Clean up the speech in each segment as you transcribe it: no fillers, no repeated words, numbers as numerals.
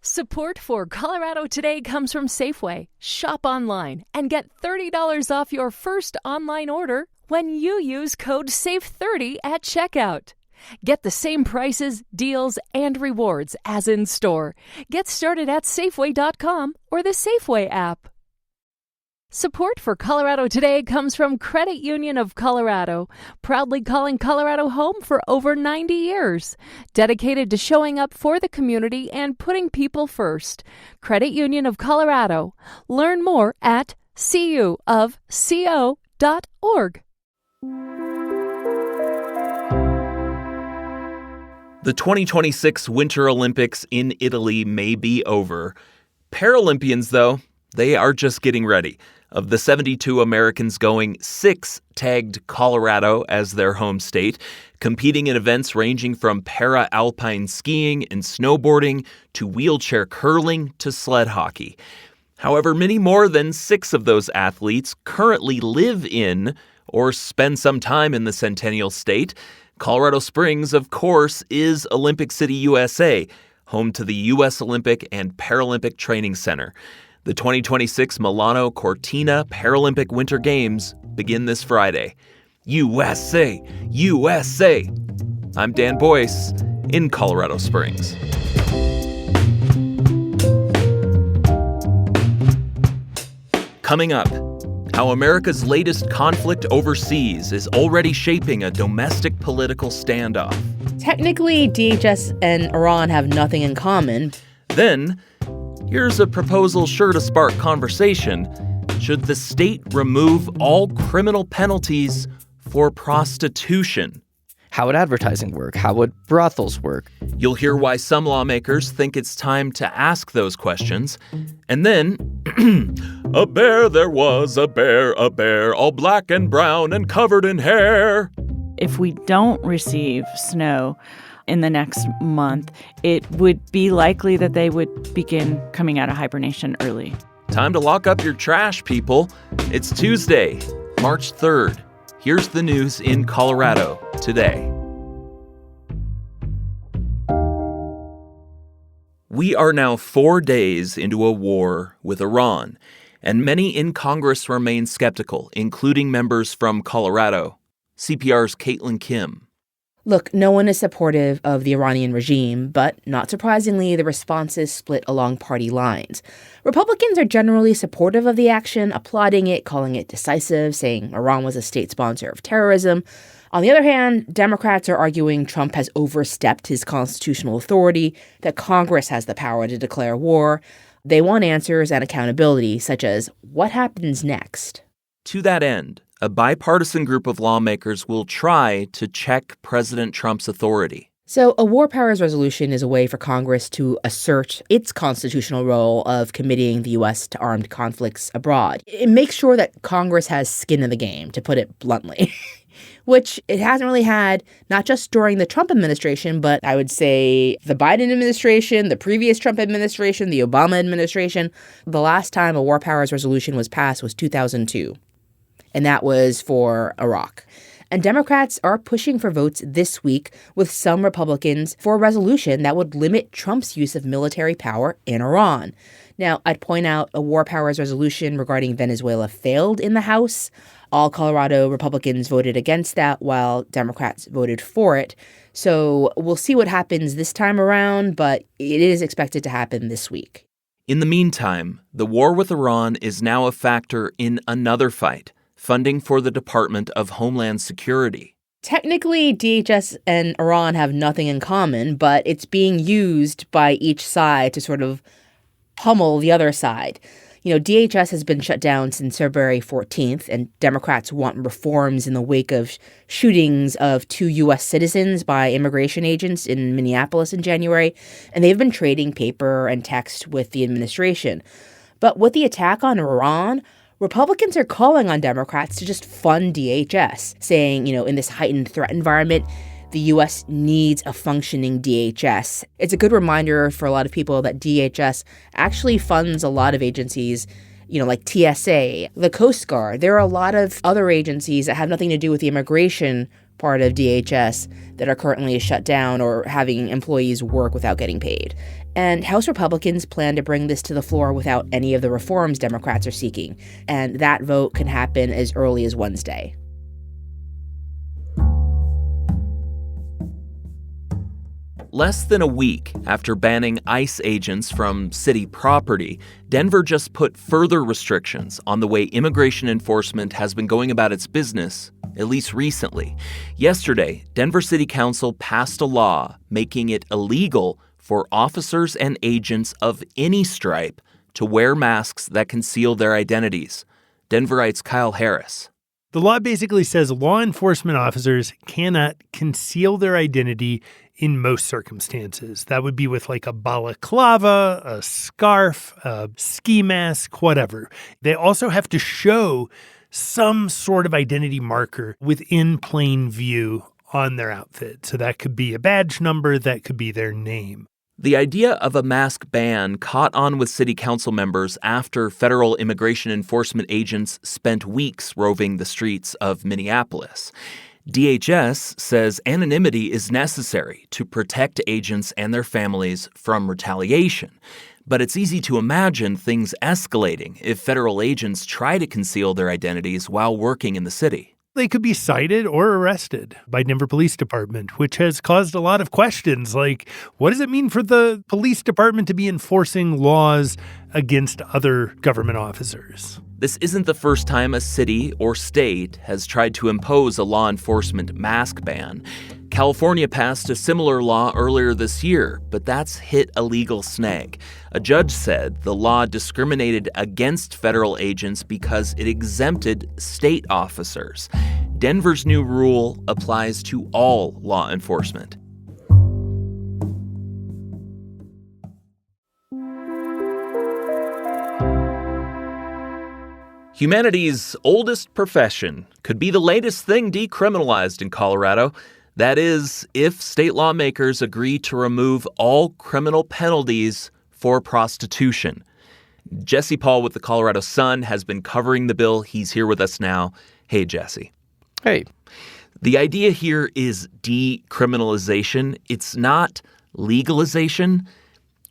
Support for Colorado Today comes from Safeway. Shop online and get $30 off your first online order when you use code SAFE30 at checkout. Get the same prices, deals, and rewards as in store. Get started at Safeway.com or the Safeway app. Support for Colorado Today comes from Credit Union of Colorado, proudly calling Colorado home for over 90 years. Dedicated to showing up for the community and putting people first. Credit Union of Colorado. Learn more at cuofco.org. The 2026 Winter Olympics in Italy may be over. Paralympians, though, they are just getting ready. Of the 72 Americans going, 6 tagged Colorado as their home state, competing in events ranging from para-alpine skiing and snowboarding to wheelchair curling to sled hockey. However, many more than 6 of those athletes currently live in or spend some time in the Centennial State. Colorado Springs, of course, is Olympic City, USA, home to the U.S. Olympic and Paralympic Training Center. The 2026 Milano Cortina Paralympic Winter Games begin this Friday. USA! USA! I'm Dan Boyce in Colorado Springs. Coming up, how America's latest conflict overseas is already shaping a domestic political standoff. Technically, DHS and Iran have nothing in common. Then, here's a proposal sure to spark conversation. Should the state remove all criminal penalties for prostitution? How would advertising work? How would brothels work? You'll hear why some lawmakers think it's time to ask those questions. And then, a bear there was, a bear, all black and brown and covered in hair. If we don't receive snow in the next month, it would be likely that they would begin coming out of hibernation early. Time to lock up your trash, people. It's Tuesday, March 3rd. Here's the news in Colorado today. We are now 4 days into a war with Iran, and many in Congress remain skeptical, including members from Colorado. CPR's Caitlin Kim. Look, no one is supportive of the Iranian regime, but not surprisingly, the response is split along party lines. Republicans are generally supportive of the action, applauding it, calling it decisive, saying Iran was a state sponsor of terrorism. On the other hand, Democrats are arguing Trump has overstepped his constitutional authority, that Congress has the power to declare war. They want answers and accountability, such as what happens next. To that end, a bipartisan group of lawmakers will try to check President Trump's authority. So a war powers resolution is a way for Congress to assert its constitutional role of committing the U.S. to armed conflicts abroad. It makes sure that Congress has skin in the game, to put it bluntly, which it hasn't really had, not just during the Trump administration, but I would say the Biden administration, the previous Trump administration, the Obama administration. The last time a war powers resolution was passed was 2002. And that was for Iraq. And Democrats are pushing for votes this week with some Republicans for a resolution that would limit Trump's use of military power in Iran. Now, I'd point out a war powers resolution regarding Venezuela failed in the House. All Colorado Republicans voted against that, while Democrats voted for it. So we'll see what happens this time around, but it is expected to happen this week. In the meantime, the war with Iran is now a factor in another fight, funding for the Department of Homeland Security. Technically, DHS and Iran have nothing in common, but it's being used by each side to sort of pummel the other side. You know, DHS has been shut down since February 14th, and Democrats want reforms in the wake of shootings of 2 U.S. citizens by immigration agents in Minneapolis in January, and they've been trading paper and text with the administration. But with the attack on Iran, Republicans are calling on Democrats to just fund DHS, saying, you know, in this heightened threat environment, the U.S. needs a functioning DHS. It's a good reminder for a lot of people that DHS actually funds a lot of agencies, you know, like TSA, the Coast Guard. There are a lot of other agencies that have nothing to do with the immigration part of DHS that are currently shut down or having employees work without getting paid. And House Republicans plan to bring this to the floor without any of the reforms Democrats are seeking. And that vote can happen as early as Wednesday. Less than a week after banning ICE agents from city property, Denver just put further restrictions on the way immigration enforcement has been going about its business, at least recently. Yesterday, Denver City Council passed a law making it illegal for officers and agents of any stripe to wear masks that conceal their identities. Denverite's Kyle Harris. The law basically says law enforcement officers cannot conceal their identity in most circumstances. That would be with like a balaclava, a scarf, a ski mask, whatever. They also have to show some sort of identity marker within plain view on their outfit. So that could be a badge number, that could be their name. The idea of a mask ban caught on with city council members after federal immigration enforcement agents spent weeks roving the streets of Minneapolis. DHS says anonymity is necessary to protect agents and their families from retaliation. But it's easy to imagine things escalating if federal agents try to conceal their identities while working in the city. They could be cited or arrested by Denver Police Department, which has caused a lot of questions like, what does it mean for the police department to be enforcing laws against other government officers? This isn't the first time a city or state has tried to impose a law enforcement mask ban. California passed a similar law earlier this year, but that's hit a legal snag. A judge said the law discriminated against federal agents because it exempted state officers. Denver's new rule applies to all law enforcement. Humanity's oldest profession could be the latest thing decriminalized in Colorado. That is, if state lawmakers agree to remove all criminal penalties for prostitution. Jesse Paul with the Colorado Sun has been covering the bill. He's here with us now. Hey, Jesse. Hey. The idea here is decriminalization. It's not legalization.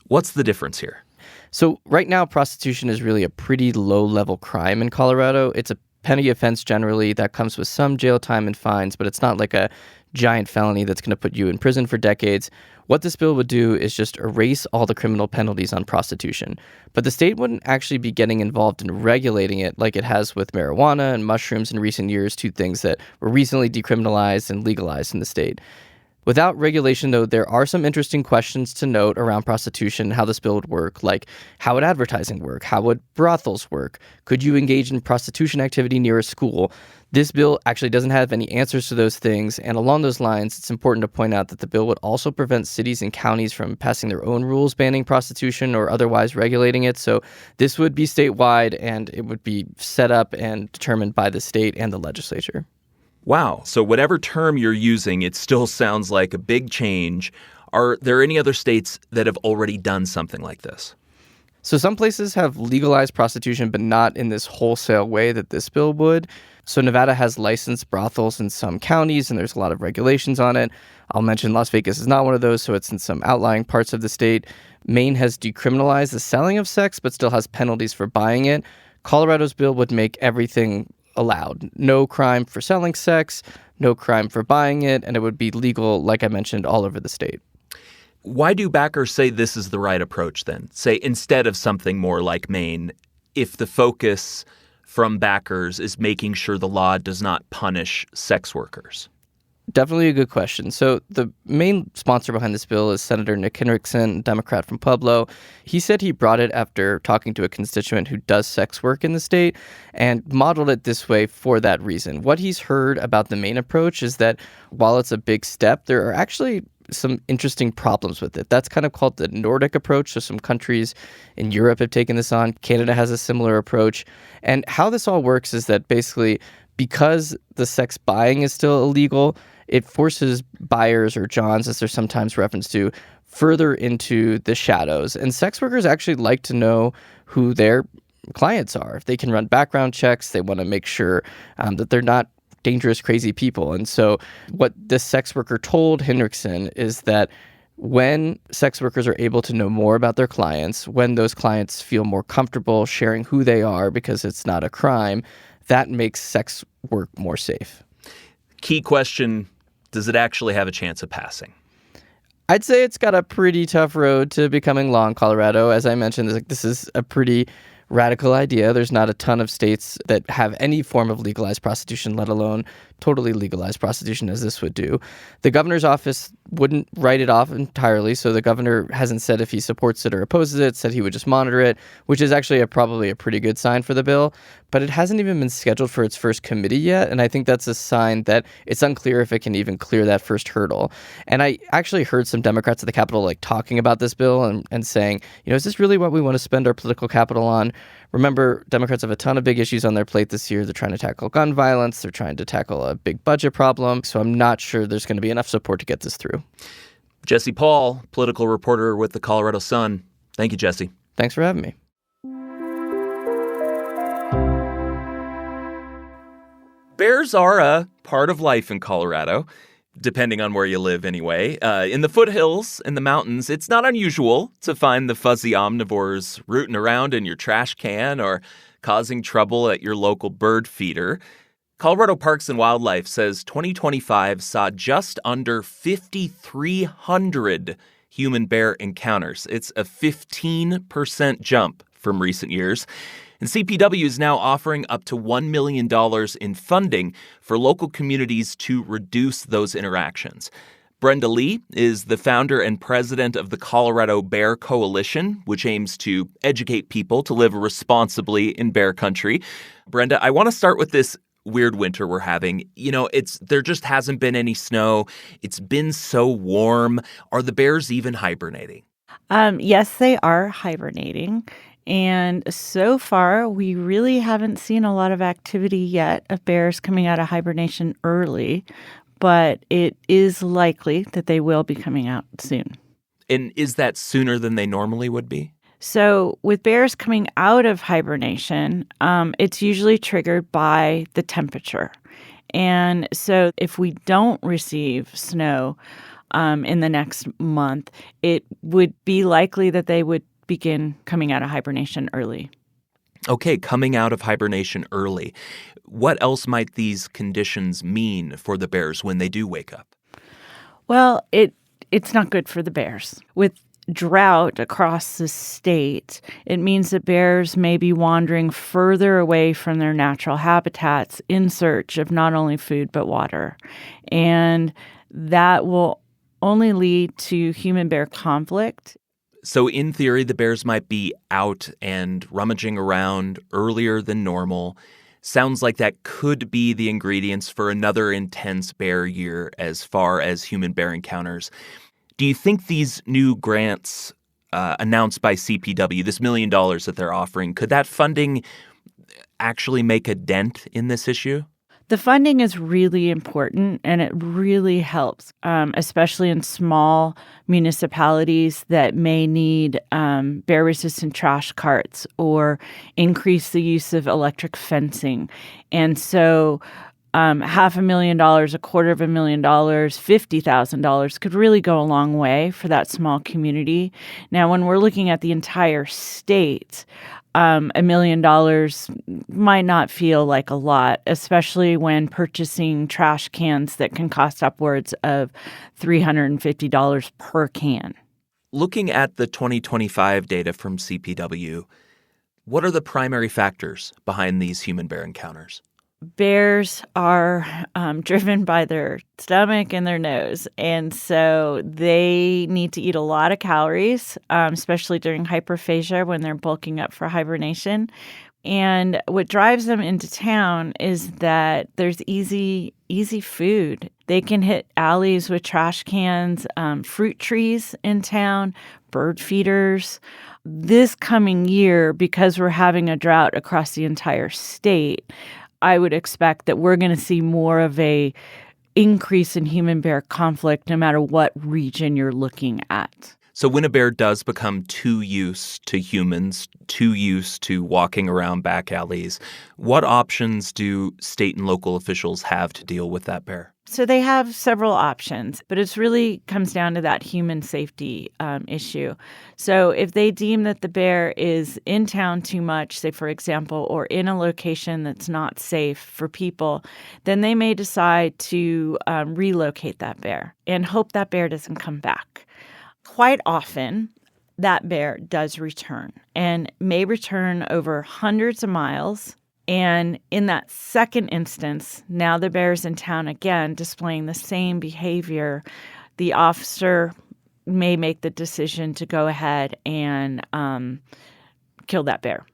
What's the difference here? So right now, prostitution is really a pretty low-level crime in Colorado. It's a petty offense generally that comes with some jail time and fines, but it's not like a giant felony that's going to put you in prison for decades. What this bill would do is just erase all the criminal penalties on prostitution. But the state wouldn't actually be getting involved in regulating it like it has with marijuana and mushrooms in recent years, two things that were recently decriminalized and legalized in the state. Without regulation, though, there are some interesting questions to note around prostitution and how this bill would work, like how would advertising work? How would brothels work? Could you engage in prostitution activity near a school? This bill actually doesn't have any answers to those things, and along those lines, it's important to point out that the bill would also prevent cities and counties from passing their own rules banning prostitution or otherwise regulating it. So this would be statewide, and it would be set up and determined by the state and the legislature. Wow. So whatever term you're using, it still sounds like a big change. Are there any other states that have already done something like this? So some places have legalized prostitution, but not in this wholesale way that this bill would. So Nevada has licensed brothels in some counties, and there's a lot of regulations on it. I'll mention Las Vegas is not one of those, so it's in some outlying parts of the state. Maine has decriminalized the selling of sex, but still has penalties for buying it. Colorado's bill would make everything allowed. No crime for selling sex, no crime for buying it, and it would be legal, like I mentioned, all over the state. Why do backers say this is the right approach then? Say instead of something more like Maine, if the focus from backers is making sure the law does not punish sex workers? Definitely a good question. So the main sponsor behind this bill is Senator Nick Henriksen, Democrat from Pueblo. He said he brought it after talking to a constituent who does sex work in the state and modeled it this way for that reason. What he's heard about the Maine approach is that while it's a big step, there are actually some interesting problems with it. That's kind of called the Nordic approach. So some countries in Europe have taken this on. Canada has a similar approach. And how this all works is that basically because the sex buying is still illegal, it forces buyers, or Johns as they're sometimes referenced to, further into the shadows. And sex workers actually like to know who their clients are. If they can run background checks, they want to make sure that they're not dangerous, crazy people. And so what this sex worker told Henriksen is that When sex workers are able to know more about their clients, when those clients feel more comfortable sharing who they are because it's not a crime, that makes sex work more safe. Key question, does it actually have a chance of passing? I'd say it's got a pretty tough road to becoming law in Colorado. As I mentioned, this is a pretty radical idea. There's not a ton of states that have any form of legalized prostitution, let alone totally legalized prostitution as this would do. The governor's office wouldn't write it off entirely, so the governor hasn't said if he supports it or opposes it, said he would just monitor it, which is actually probably a pretty good sign for the bill. But it hasn't even been scheduled for its first committee yet, and I think that's a sign that it's unclear if it can even clear that first hurdle. And I actually heard some Democrats at the Capitol talking about this bill and saying, is this really what we want to spend our political capital on? Remember, Democrats have a ton of big issues on their plate this year. They're trying to tackle gun violence. They're trying to tackle a big budget problem. So I'm not sure there's going to be enough support to get this through. Jesse Paul, political reporter with the Colorado Sun. Thank you, Jesse. Thanks for having me. Bears are a part of life in Colorado, depending on where you live anyway. In the foothills, in the mountains, it's not unusual to find the fuzzy omnivores rooting around in your trash can or causing trouble at your local bird feeder. Colorado Parks and Wildlife says 2025 saw just under 5,300 human-bear encounters. It's a 15% jump from recent years. And CPW is now offering up to $1 million in funding for local communities to reduce those interactions. Brenda Lee is the founder and president of the Colorado Bear Coalition, which aims to educate people to live responsibly in bear country. Brenda, I want to start with this weird winter we're having. There just hasn't been any snow. It's been so warm. Are the bears even hibernating? Yes, they are hibernating. And so far, we really haven't seen a lot of activity yet of bears coming out of hibernation early, but it is likely that they will be coming out soon. And is that sooner than they normally would be? So with bears coming out of hibernation, it's usually triggered by the temperature. And so if we don't receive snow in the next month, it would be likely that they would begin coming out of hibernation early. Okay, coming out of hibernation early. What else might these conditions mean for the bears when they do wake up? Well, it's not good for the bears. With drought across the state, it means that bears may be wandering further away from their natural habitats in search of not only food but water. And that will only lead to human-bear conflict. So in theory, the bears might be out and rummaging around earlier than normal. Sounds like that could be the ingredients for another intense bear year as far as human-bear encounters. Do you think these new grants announced by CPW, this $1 million that they're offering, could that funding actually make a dent in this issue? The funding is really important, and it really helps, especially in small municipalities that may need bear-resistant trash carts or increase the use of electric fencing. And so $500,000, $250,000, $50,000 could really go a long way for that small community. Now, when we're looking at the entire state, $1 million might not feel like a lot, especially when purchasing trash cans that can cost upwards of $350 per can. Looking at the 2025 data from CPW, what are the primary factors behind these human-bear encounters? Bears are driven by their stomach and their nose, and so they need to eat a lot of calories, especially during hyperphagia when they're bulking up for hibernation. And what drives them into town is that there's easy food. They can hit alleys with trash cans, fruit trees in town, bird feeders. This coming year, because we're having a drought across the entire state, I would expect that we're going to see more of a increase in human-bear conflict no matter what region you're looking at. So when a bear does become too used to humans, too used to walking around back alleys, what options do state and local officials have to deal with that bear? So they have several options, but it really comes down to that human safety issue. So if they deem that the bear is in town too much, say, for example, or in a location that's not safe for people, then they may decide to relocate that bear and hope that bear doesn't come back. Quite often, that bear does return and may return over hundreds of miles. And in that second instance, now the bear's in town again, displaying the same behavior. The officer may make the decision to go ahead and kill that bear.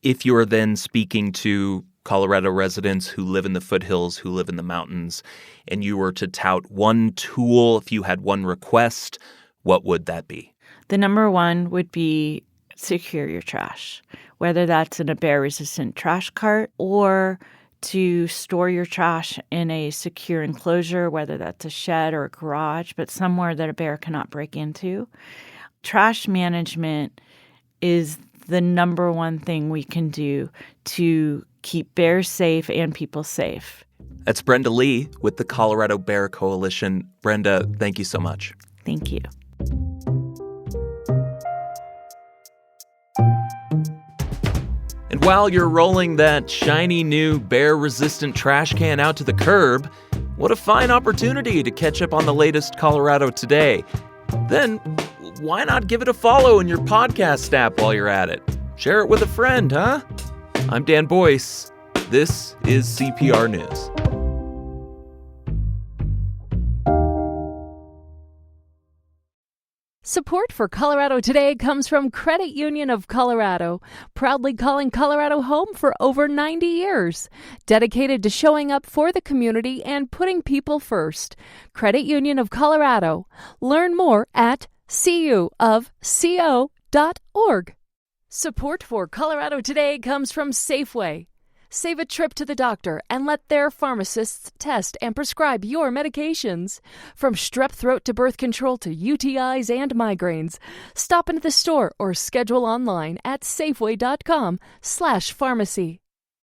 If you're then speaking to Colorado residents who live in the foothills, who live in the mountains, and you were to tout one tool, if you had one request, what would that be? The number one would be secure your trash, whether that's in a bear-resistant trash cart or to store your trash in a secure enclosure, whether that's a shed or a garage, but somewhere that a bear cannot break into. Trash management is the number one thing we can do to keep bears safe and people safe. That's Brenda Lee with the Colorado Bear Coalition. Brenda, thank you so much. Thank you. And while you're rolling that shiny new bear-resistant trash can out to the curb, what a fine opportunity to catch up on the latest Colorado Today. Then, why not give it a follow in your podcast app while you're at it? Share it with a friend, huh? I'm Dan Boyce. This is CPR News. Support for Colorado Today comes from Credit Union of Colorado, proudly calling Colorado home for over 90 years, dedicated to showing up for the community and putting people first. Credit Union of Colorado. Learn more at cuofco.org. Support for Colorado Today comes from Safeway. Save a trip to the doctor and let their pharmacists test and prescribe your medications. From strep throat to birth control to UTIs and migraines. Stop into the store or schedule online at safeway.com/pharmacy.